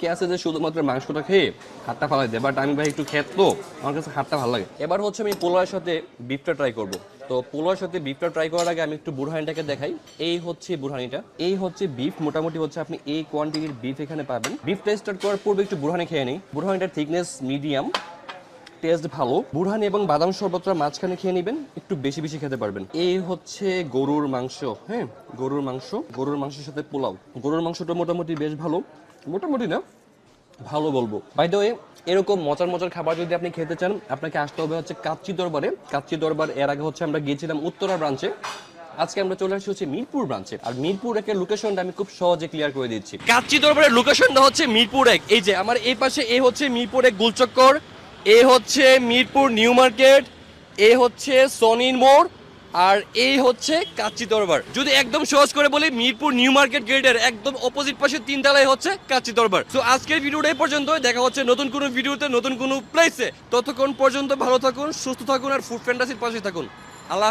কে আছে যে শুধুমাত্র মাংসটা খেয়ে হাতটা ফালাই দেয়, বাট আমি ভাই একটু খেত তো আমার কাছে হাতটা ভালো লাগে। এবার হচ্ছে আমি পোলাওয়ের সাথে বিফটা ট্রাই করব। তো পোলাওয়ের সাথে বিফটা ট্রাই করার আগে আমি একটু বুরহানিটাকে দেখাই। এই হচ্ছে বুরহানিটা, এই হচ্ছে বিফ। মোটামুটি হচ্ছে আপনি এই কোয়ান্টিটির বিফ এখানে পাবেন। বিফটা স্টার্ট করার পূর্বে একটু বুরহানি খেয়ে নিই। বুরহানিটার থিকনেস মিডিয়াম, টেস্ট ভালো। বুরহানি এবং বাদাম শরবতটা মাঝখানে খেয়ে নেবেন, একটু বেশি বেশি খেতে পারবেন। এই হচ্ছে গরুর মাংস, হ্যাঁ গরুর মাংস, গরুর মাংসের সাথে পোলাও। গরুর মাংসটা মোটামুটি বেশ ভালো, মোটামুটি না ভালো বলবো। বাই দ্য ওয়ে, এরকম মজার মজার খাবার যদি আপনি খেতে চান আপনাকে আসতে হবে হচ্ছে কাচ্চি দরবারে। কাচ্চি দরবার এর আগে হচ্ছে আমরা গিয়েছিলাম উত্তরা ব্রাঞ্চে, আজকে আমরা চলে আসছি হচ্ছে মিরপুর ব্রাঞ্চে। আর মিরপুর একের লোকেশনটা আমি খুব সহজে ক্লিয়ার করে দিচ্ছি। কাচ্চি দরবারের লোকেশনটা হচ্ছে মিরপুর এক। এই যে আমার এই পাশে এ হচ্ছে মিরপুর এক গোলচক্কর, এ হচ্ছে মিরপুর নিউ মার্কেট, এ হচ্ছে সনির মোড়, আর এই হচ্ছে কাচ্চি দরবার। যদি একদম সহজ করে বলি, মিরপুর নিউ মার্কেট গেটের একদম অপোজিট পাশে 3 তলায় হচ্ছে কাচ্চি দরবার। তো আজকের ভিডিওটা এই পর্যন্ত, দেখা হচ্ছে নতুন কোনো ভিডিওতে নতুন কোনো প্লেসে। ততক্ষণ পর্যন্ত ভালো থাকুন, সুস্থ থাকুন আর ফুড ফ্যান্টাসির পাশে থাকুন। আল্লাহ।